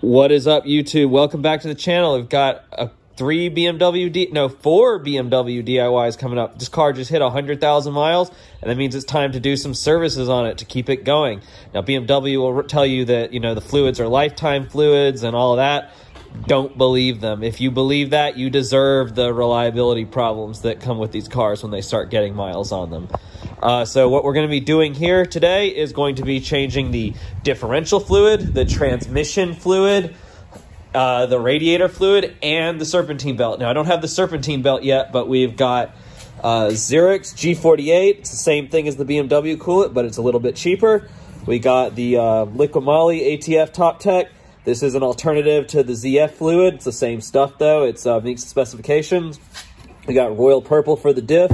What is up, YouTube? Welcome back to the channel. We've got four BMW DIYs coming up. This car just hit 100,000 miles, and that means it's time to do some services on it to keep it going. Now, BMW will tell you that, you know, the fluids are lifetime fluids and all of that. Don't believe them. If you believe that, you deserve the reliability problems that come with these cars when they start getting miles on them. So what we're going to be doing here today is going to be changing the differential fluid, the transmission fluid, the radiator fluid, and the serpentine belt. Now, I don't have the serpentine belt yet, but we've got Xerix G48. It's the same thing as the BMW coolant, but it's a little bit cheaper. We got the Liqui-Moly ATF Top Tech. This is an alternative to the ZF fluid. It's the same stuff, though. It meets the specifications. We got Royal Purple for the diff.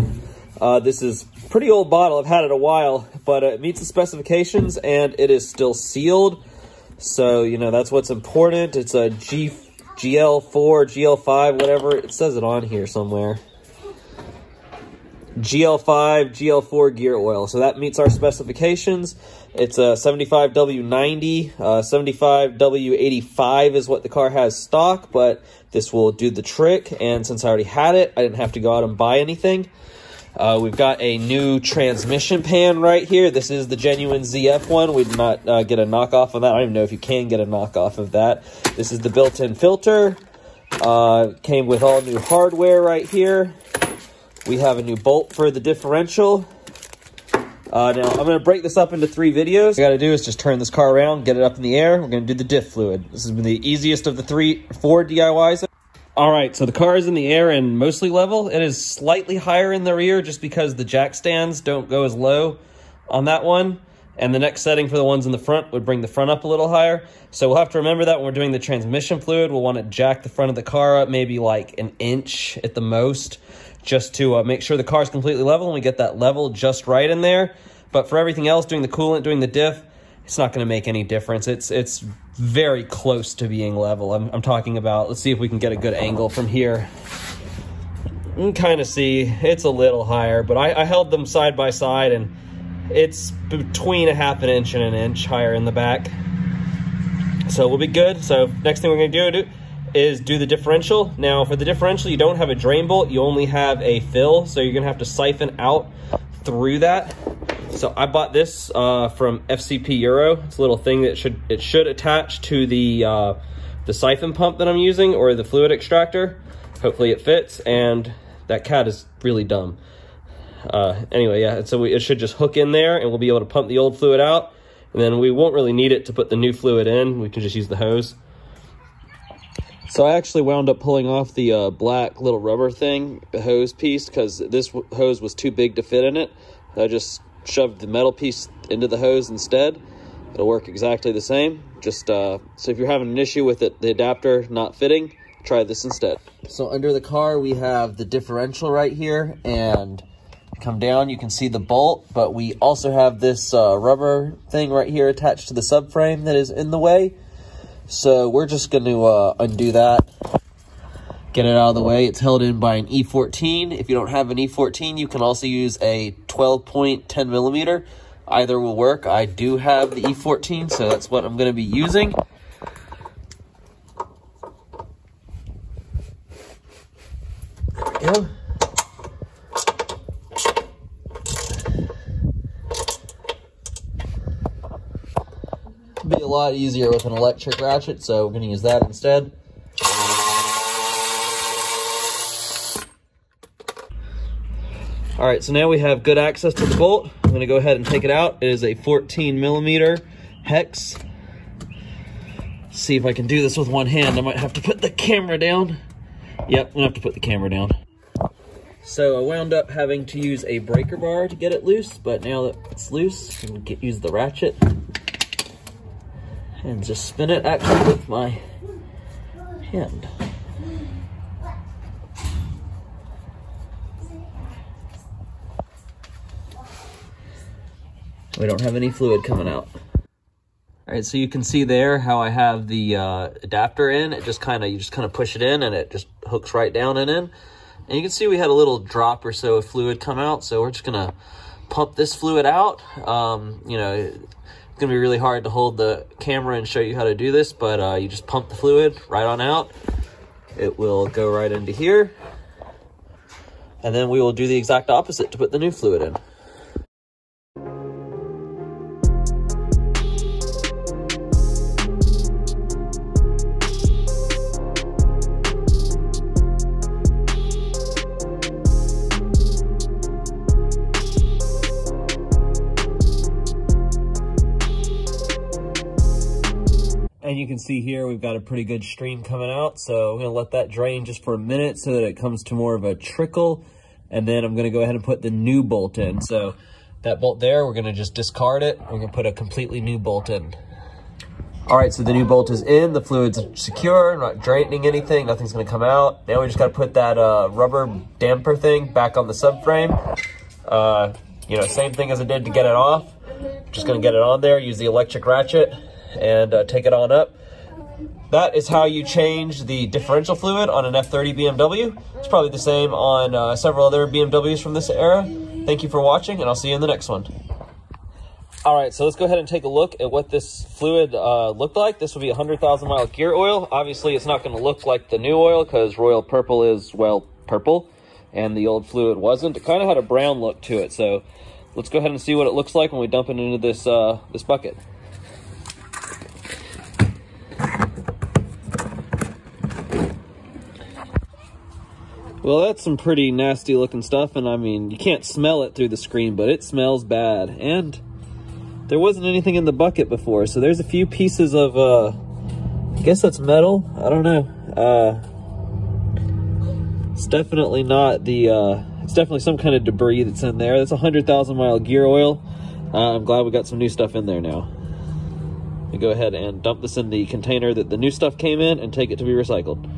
This is a pretty old bottle. I've had it a while, but it meets the specifications, and it is still sealed. So, you know, that's what's important. It's a GL4, GL5, whatever. It says it on here somewhere. GL5, GL4 gear oil. So that meets our specifications. It's a 75W90, 75W85 is what the car has stock, but this will do the trick. And since I already had it, I didn't have to go out and buy anything. We've got a new transmission pan right here. This is the genuine ZF one. We did not get a knockoff of that. I don't even know if you can get a knockoff of that. This is the built-in filter. Came with all new hardware right here. We have a new bolt for the differential. Now, I'm going to break this up into 3 videos. What I got to do is just turn this car around, get it up in the air. We're going to do the diff fluid. This has been the easiest of the 4 DIYs. All right, so the car is in the air and mostly level. It is slightly higher in the rear just because the jack stands don't go as low on that one. And the next setting for the ones in the front would bring the front up a little higher. So we'll have to remember that when we're doing the transmission fluid. We'll want to jack the front of the car up maybe like an inch at the most, just to make sure the car is completely level and we get that level just right in there. But for everything else, doing the coolant, doing the diff, it's not going to make any difference. It's very close to being level. I'm talking about, let's see if we can get a good angle from here. You can kind of see it's a little higher, but I held them side by side, and it's between a ½ inch and an inch higher in the back. So we'll be good. So next thing we're going to do is do the differential. Now, for the differential, you don't have a drain bolt. You only have a fill, so you're going to have to siphon out through that. So I bought this from FCP Euro. It's a little thing that should attach to the siphon pump that I'm using, or the fluid extractor. Hopefully it fits, and that cat is really dumb. Anyway, yeah, so it should just hook in there, and we'll be able to pump the old fluid out, and then we won't really need it to put the new fluid in. We can just use the hose. So I actually wound up pulling off the black little rubber thing, the hose piece, because this hose was too big to fit in it. I just shoved the metal piece into the hose instead. It'll work exactly the same. Just so if you're having an issue with it, the adapter not fitting, try this instead. So under the car, we have the differential right here, and come down, you can see the bolt, but we also have this rubber thing right here attached to the subframe that is in the way. So we're just going to undo that, get it out of the way. It's held in by an E14. If you don't have an E14, you can also use a 12-point 10mm. Either will work. I do have the E14, so that's what I'm going to be using. There we go. It'll be a lot easier with an electric ratchet, so we're going to use that instead. All right, so now we have good access to the bolt. I'm going to go ahead and take it out. It is a 14mm hex. See if I can do this with one hand. I might have to put the camera down. Yep, I'm going to have to put the camera down. So I wound up having to use a breaker bar to get it loose, but now that it's loose, I can use the ratchet and just spin it actually with my hand. We don't have any fluid coming out. All right, so you can see there how I have the adapter in. It you just kind of push it in, and it just hooks right down and in. And you can see we had a little drop or so of fluid come out, so we're just gonna pump this fluid out. You know, going to be really hard to hold the camera and show you how to do this, but you just pump the fluid right on out. It will go right into here. And then we will do the exact opposite to put the new fluid in. And you can see here we've got a pretty good stream coming out, so I'm going to let that drain just for a minute so that it comes to more of a trickle, and then I'm going to go ahead and put the new bolt in. So that bolt there, we're going to just discard it. We're going to put a completely new bolt in. All right, so the new bolt is in, the fluid's secure, not draining anything, nothing's going to come out. Now we just got to put that rubber damper thing back on the subframe. You know, same thing as I did to get it off. Just going to get it on there, use the electric ratchet, and take it on up. That is how you change the differential fluid on an F30 BMW. It's probably the same on several other BMWs from this era. Thank you for watching, and I'll see you in the next one. All right, so let's go ahead and take a look at what this fluid looked like. This will be 100,000 mile gear oil. Obviously, it's not going to look like the new oil because Royal Purple is, well, purple, and the old fluid wasn't. It kind of had a brown look to it, so let's go ahead and see what it looks like when we dump it into this, this bucket. Well, that's some pretty nasty looking stuff, and I mean, you can't smell it through the screen, but it smells bad. And there wasn't anything in the bucket before, so there's a few pieces of, I guess that's metal, I don't know. It's definitely not the, it's definitely some kind of debris that's in there. That's 100,000 mile gear oil. I'm glad we got some new stuff in there now. We go ahead and dump this in the container that the new stuff came in and take it to be recycled.